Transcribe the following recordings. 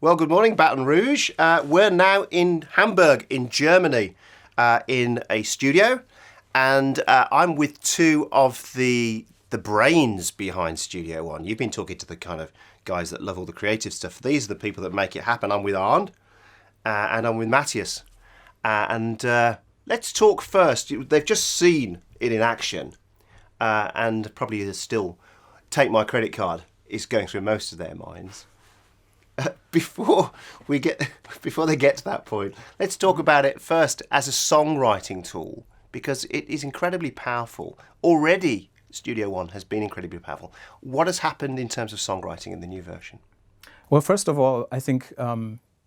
Well, good morning, Baton Rouge. We're now in Hamburg, in Germany, in a studio, and I'm with two of the brains behind Studio One. You've been talking to the kind of guys that love all the creative stuff. These are the people that make it happen. I'm with Arnd, and I'm with Matthias. Let's talk first. They've just seen it in action, and probably still take my credit card is going through most of their minds. Before they get to that point, let's talk about it first as a songwriting tool, because it is incredibly powerful. Already, Studio One has been incredibly powerful. What has happened in terms of songwriting in the new version? Well, first of all, I think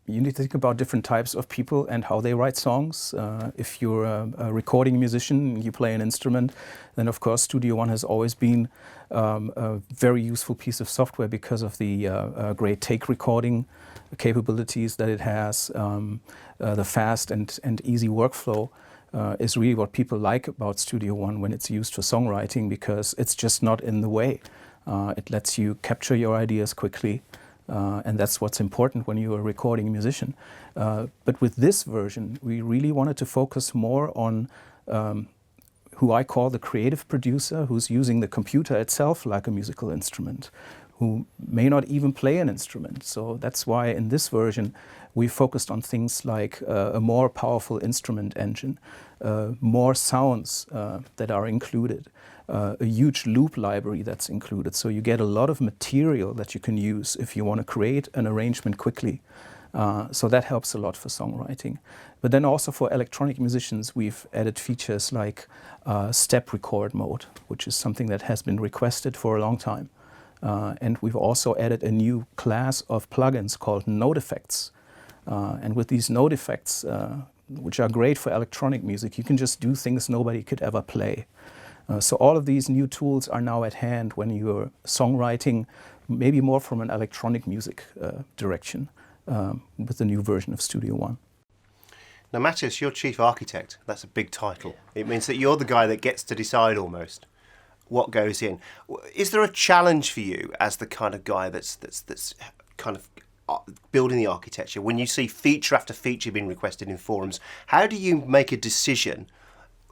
you need to think about different types of people and how they write songs. If you're a recording musician, you play an instrument, then of course Studio One has always been a very useful piece of software because of the great take recording capabilities that it has. The fast and easy workflow is really what people like about Studio One when it's used for songwriting, because it's just not in the way. It lets you capture your ideas quickly. And that's what's important when you're a recording musician. But with this version, we really wanted to focus more on who I call the creative producer, who's using the computer itself like a musical instrument, who may not even play an instrument. So that's why in this version, we focused on things like a more powerful instrument engine, more sounds that are included, a huge loop library that's included. So you get a lot of material that you can use if you want to create an arrangement quickly. So that helps a lot for songwriting. But then also for electronic musicians, we've added features like step record mode, which is something that has been requested for a long time. And we've also added a new class of plugins called note effects. And with these note effects, which are great for electronic music, you can just do things nobody could ever play. So all of these new tools are now at hand when you're songwriting, maybe more from an electronic music direction with the new version of Studio One. Now, Matthias, you're chief architect. That's a big title. It means that you're the guy that gets to decide almost what goes in. Is there a challenge for you as the kind of guy that's kind of building the architecture? When you see feature after feature being requested in forums, how do you make a decision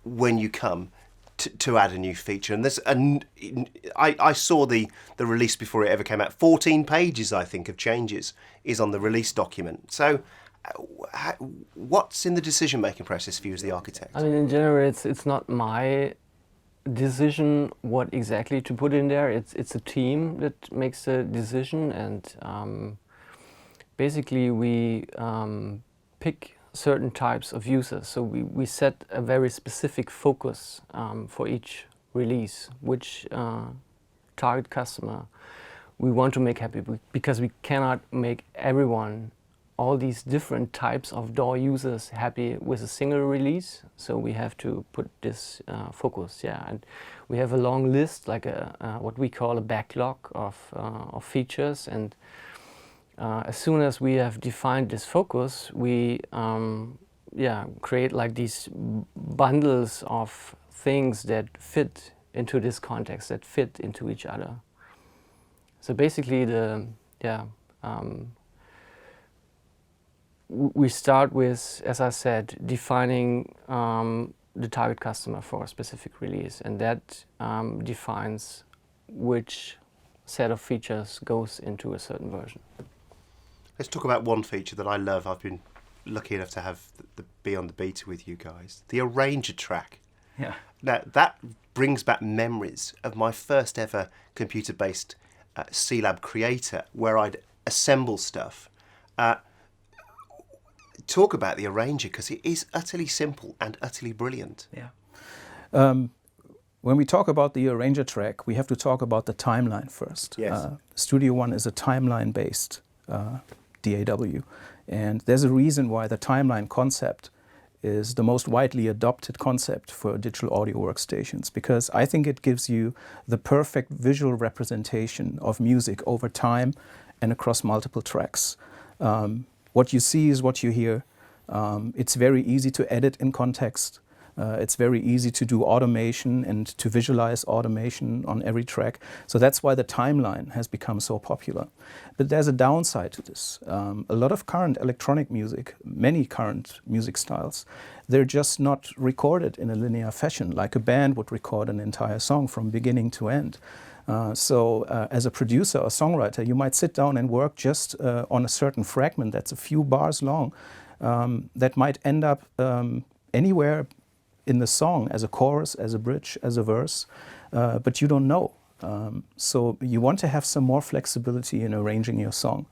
when you come to add a new feature? And I saw the release before it ever came out. 14 pages, I think, of changes is on the release document. So what's in the decision-making process for you as the architect? I mean, in general, it's not my decision what exactly to put in there. It's a team that makes the decision, and basically we pick certain types of users. So we set a very specific focus for each release, which target customer we want to make happy, because we cannot make everyone, all these different types of DAW users happy with a single release. So we have to put this focus, and we have a long list, like what we call a backlog of features, and as soon as we have defined this focus, we create like these bundles of things that fit into this context, that fit into each other. So basically, we start with, as I said, defining the target customer for a specific release, and that defines which set of features goes into a certain version. Let's talk about one feature that I love. I've been lucky enough to have be on the beta with you guys. The arranger track. Yeah. Now, that brings back memories of my first ever computer-based C-Lab creator, where I'd assemble stuff. Talk about the arranger, because it is utterly simple and utterly brilliant. Yeah. When we talk about the arranger track, we have to talk about the timeline first. Yes. Studio One is a timeline-based DAW, and there's a reason why the timeline concept is the most widely adopted concept for digital audio workstations, because I think it gives you the perfect visual representation of music over time and across multiple tracks. What you see is what you hear. It's very easy to edit in context. It's very easy to do automation and to visualize automation on every track. So that's why the timeline has become so popular. But there's a downside to this. A lot of current electronic music, many current music styles, they're just not recorded in a linear fashion, like a band would record an entire song from beginning to end. So as a producer or songwriter, you might sit down and work just on a certain fragment that's a few bars long that might end up anywhere in the song as a chorus, as a bridge, as a verse, but you don't know. So you want to have some more flexibility in arranging your song,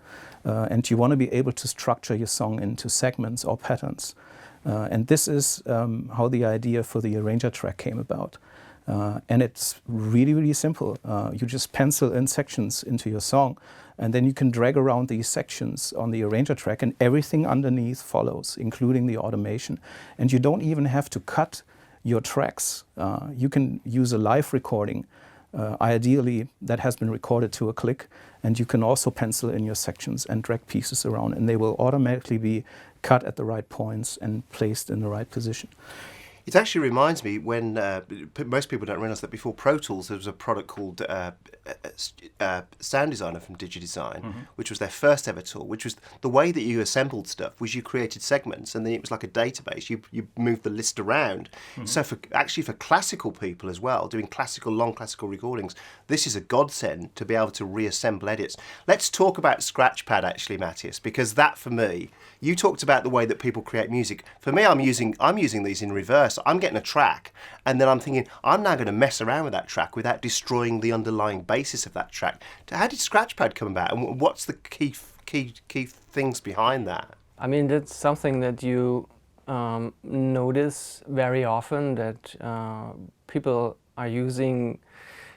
and you want to be able to structure your song into segments or patterns. And this is how the idea for the arranger track came about. And it's really, really simple. You just pencil in sections into your song, and then you can drag around these sections on the arranger track, and everything underneath follows, including the automation. And you don't even have to cut your tracks. You can use a live recording, ideally that has been recorded to a click, and you can also pencil in your sections and drag pieces around, and they will automatically be cut at the right points and placed in the right position. It actually reminds me when most people don't realise that before Pro Tools there was a product called Sound Designer from DigiDesign, which was their first ever tool, which was the way that you assembled stuff was you created segments and then it was like a database. You moved the list around. So for classical people as well, doing long classical recordings, this is a godsend to be able to reassemble edits. Let's talk about Scratchpad actually, Matthias, because that for me, you talked about the way that people create music. For me, I'm using these in reverse. I'm getting a track, and then I'm thinking, I'm now going to mess around with that track without destroying the underlying basis of that track. How did Scratchpad come about, and what's the key things behind that? I mean, that's something that you notice very often, that people are using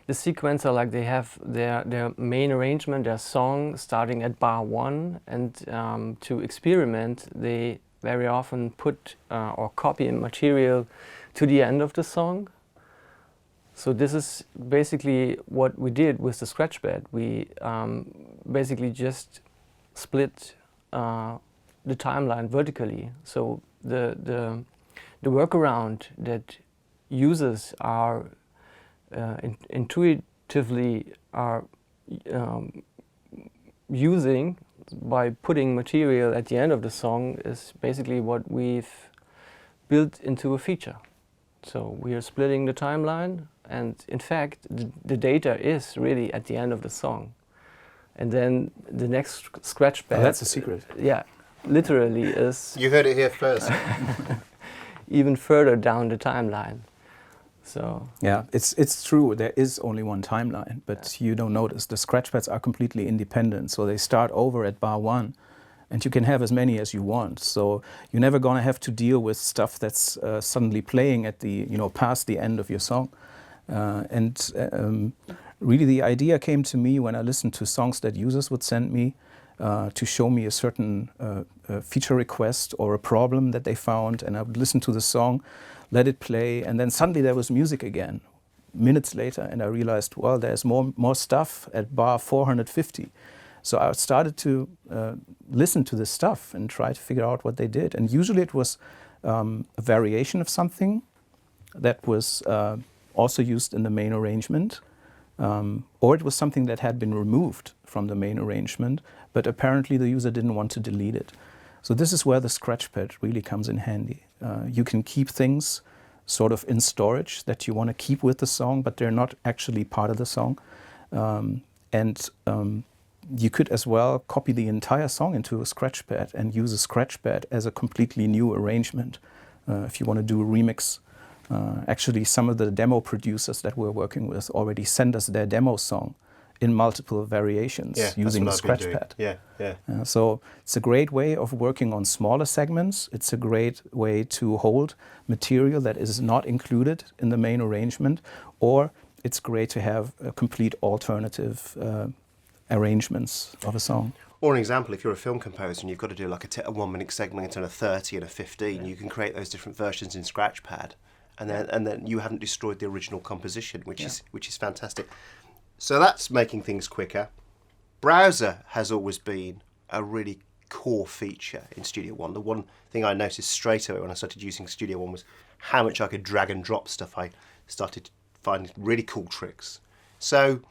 the sequencer like they have their main arrangement, their song starting at bar 1, and to experiment they very often put or copy material to the end of the song. So this is basically what we did with the Scratchpad. We basically just split the timeline vertically. So the workaround that users are intuitively are using by putting material at the end of the song is basically what we've built into a feature. So we are splitting the timeline, and in fact the data is really at the end of the song. And then the next Scratchpad... Oh, that's a secret. Yeah, literally is... You heard it here first. even further down the timeline. So yeah, it's true. There is only one timeline, but you don't notice. The Scratchpads are completely independent, so they start over at bar 1, and you can have as many as you want. So you're never gonna have to deal with stuff that's suddenly playing at the past the end of your song. Really, the idea came to me when I listened to songs that users would send me to show me a certain feature request or a problem that they found, and I would listen to the song, let it play, and then suddenly there was music again, minutes later, and I realized, well, there's more stuff at bar 450. So I started to listen to this stuff and try to figure out what they did. And usually it was a variation of something that was also used in the main arrangement, or it was something that had been removed from the main arrangement, but apparently the user didn't want to delete it. So this is where the Scratchpad really comes in handy. You can keep things sort of in storage that you want to keep with the song, but they're not actually part of the song. You could as well copy the entire song into a Scratchpad and use a Scratchpad as a completely new arrangement if you want to do a remix. Actually, some of the demo producers that we're working with already send us their demo song in multiple variations using the Scratchpad. So it's a great way of working on smaller segments. It's a great way to hold material that is not included in the main arrangement, or it's great to have a complete alternative arrangements of a song. Or an example, if you're a film composer and you've got to do like a 1 minute segment and a 30 and a 15, you can create those different versions in Scratchpad, and then you haven't destroyed the original composition, which is fantastic. So that's making things quicker. Browser has always been a really core feature in Studio One. The one thing I noticed straight away when I started using Studio One was how much I could drag and drop stuff, I started finding really cool tricks. So,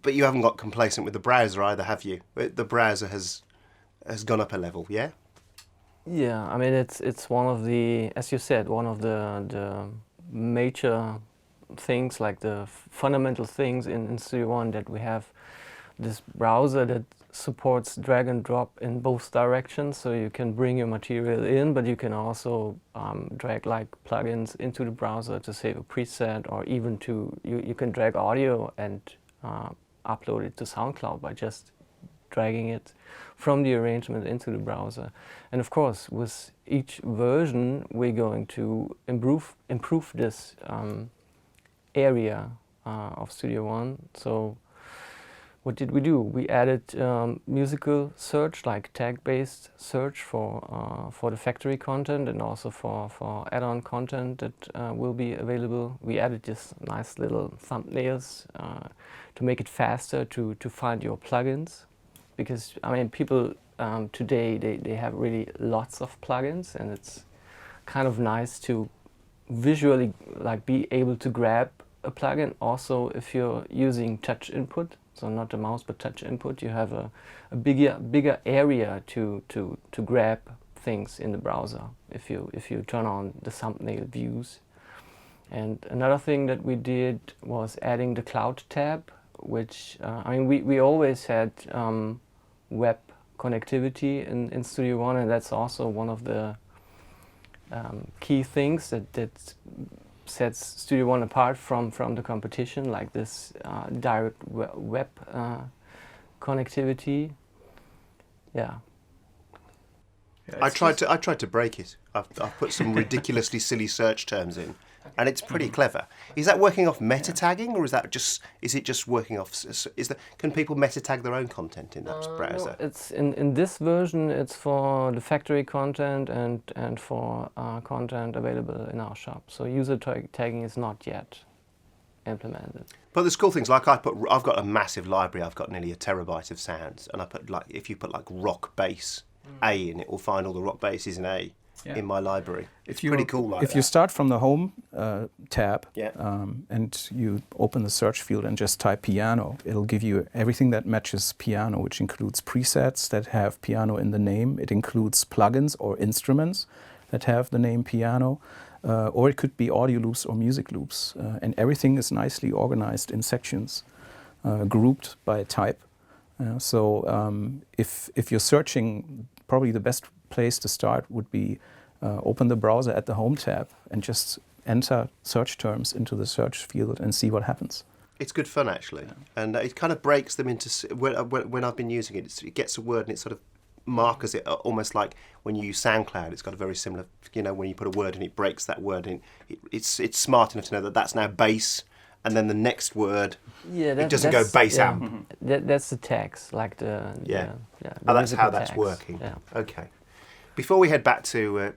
but you haven't got complacent with the browser either, have you? The browser has gone up a level, yeah? Yeah, I mean it's one of the, as you said, one of the major things, like the fundamental things in Studio One, that we have this browser that supports drag and drop in both directions, so you can bring your material in, but you can also drag like plugins into the browser to save a preset, or even you can drag audio and upload it to SoundCloud by just dragging it from the arrangement into the browser. And of course, with each version, we're going to improve this area of Studio One. So what did we do? We added musical search, like tag-based search for the factory content, and also for add-on content that will be available. We added just nice little thumbnails to make it faster to find your plugins, because I mean people today they have really lots of plugins, and it's kind of nice to visually like be able to grab a plugin. Also, if you're using touch input, so not the mouse but touch input, you have a bigger area to grab things in the browser if you turn on the thumbnail views. And another thing that we did was adding the cloud tab, which I mean we always had web connectivity in Studio One, and that's also one of the key things that sets Studio One apart from the competition, like this direct web connectivity. Yeah. I tried to break it. I've put some ridiculously silly search terms in, and it's pretty clever. Is that working off meta tagging, or is it just working off? Can people meta tag their own content in that browser? No, it's in this version. It's for the factory content and for content available in our shop. So user tagging is not yet implemented. But there's cool things like I've got a massive library. I've got nearly a terabyte of sounds, and I put if you put like rock bass A in, it will find all the rock basses in A. Yeah. In my library. It's pretty cool like If you start from the home tab, yeah. And you open the search field and just type piano, it'll give you everything that matches piano, which includes presets that have piano in the name. It includes plugins or instruments that have the name piano, or it could be audio loops or music loops. And everything is nicely organized in sections, grouped by type. So if you're searching, probably the best place to start would be open the browser at the Home tab and just enter search terms into the search field and see what happens. It's good fun, actually. Yeah. And it kind of breaks them into... When I've been using it, it gets a word and it sort of markers it, almost like when you use SoundCloud. It's got a very similar... when you put a word in, it breaks that word in. It's smart enough to know that that's now bass, and then the next word, it doesn't go bass amp. Mm-hmm. That's the tags, like the... Yeah. That's how that's tags. Working. Yeah. Okay. Before we head back to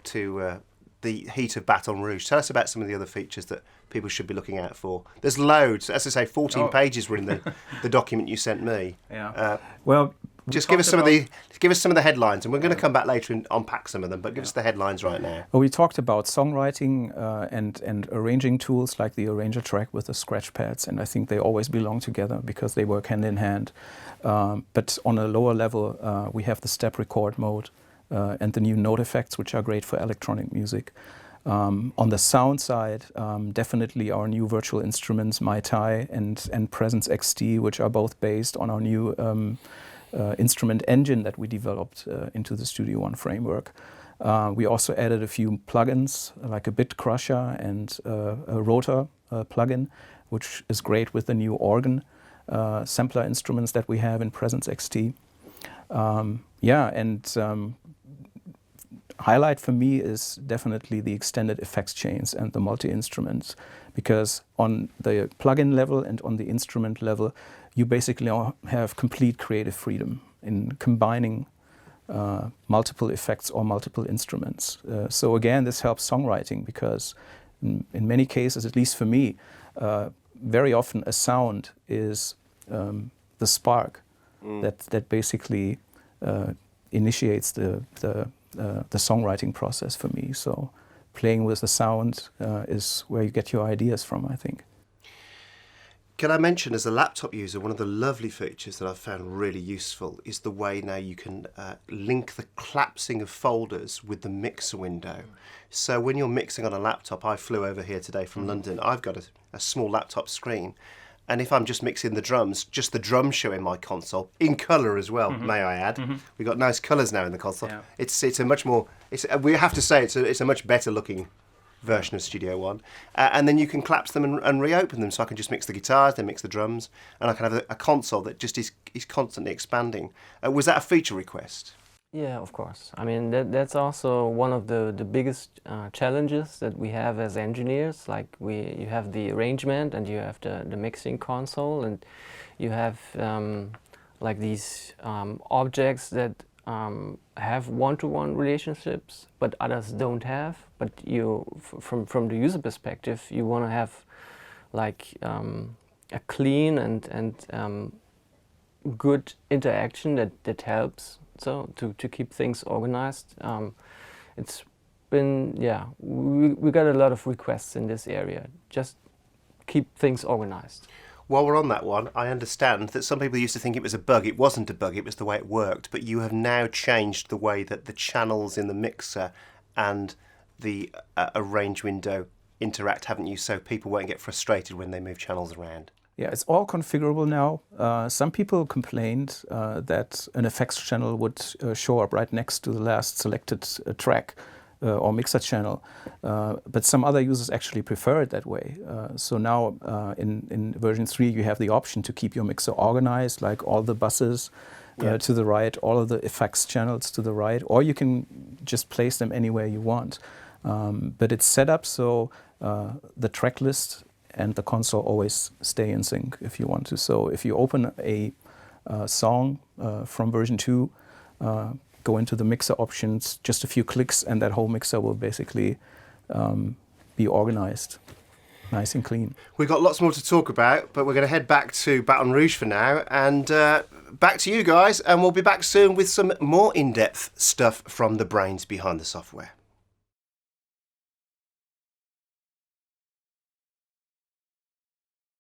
the heat of Baton Rouge, tell us about some of the other features that people should be looking out for. There's loads. As I say, 14 pages were in the document you sent me. Yeah. Just give us some of the headlines, and we're going to come back later and unpack some of them. But give us the headlines right now. Well, we talked about songwriting and arranging tools like the arranger track with the scratch pads, and I think they always belong together because they work hand in hand. But on a lower level, we have the step record mode. And the new note effects, which are great for electronic music. On the sound side, definitely our new virtual instruments, Mai Tai and PreSonus XT, which are both based on our new instrument engine that we developed into the Studio One framework. We also added a few plugins, like a bit crusher and a rotor plugin, which is great with the new organ sampler instruments that we have in PreSonus XT. Highlight for me is definitely the extended effects chains and the multi-instruments, because on the plugin level and on the instrument level, you basically have complete creative freedom in combining multiple effects or multiple instruments. So again, this helps songwriting because in many cases, at least for me, very often a sound is the spark that basically initiates the songwriting process for me. So playing with the sound is where you get your ideas from, I think. Can I mention, as a laptop user, one of the lovely features that I've found really useful is the way now you can link the collapsing of folders with the mixer window. So when you're mixing on a laptop, I flew over here today from London, I've got a small laptop screen, and if I'm just mixing the drums, just the drums show in my console, in colour as well, may I add. We've got nice colours now in the console. Yeah. It's a much more, we have to say, it's a much better looking version of Studio One, and then you can collapse them and reopen them, so I can just mix the guitars, then mix the drums, and I can have a console that just is constantly expanding. Was that a feature request? Yeah, of course. I mean, that's also one of the biggest challenges that we have as engineers. Like you have the arrangement and you have the mixing console, and you have like these objects that have one-to-one relationships, but others don't have. But you, from the user perspective, you want to have like a clean and good interaction that helps. So to keep things organized. It's been, yeah, we got a lot of requests in this area. Just keep things organized. While we're on that one, I understand that some people used to think it was a bug. It wasn't a bug, it was the way it worked. But you have now changed the way that the channels in the mixer and the arrange window interact, haven't you? So people won't get frustrated when they move channels around. Yeah, it's all configurable now. Some people complained that an effects channel would show up right next to the last selected track or mixer channel, but some other users actually prefer it that way. So now in version 3 you have the option to keep your mixer organized, like all the buses to the right, all of the effects channels to the right, or you can just place them anywhere you want. But it's set up so the track list and the console always stay in sync if you want to. So if you open a song from version 2, go into the mixer options, just a few clicks, and that whole mixer will basically be organized nice and clean. We've got lots more to talk about, but we're going to head back to Baton Rouge for now, and back to you guys, and we'll be back soon with some more in-depth stuff from the brains behind the software.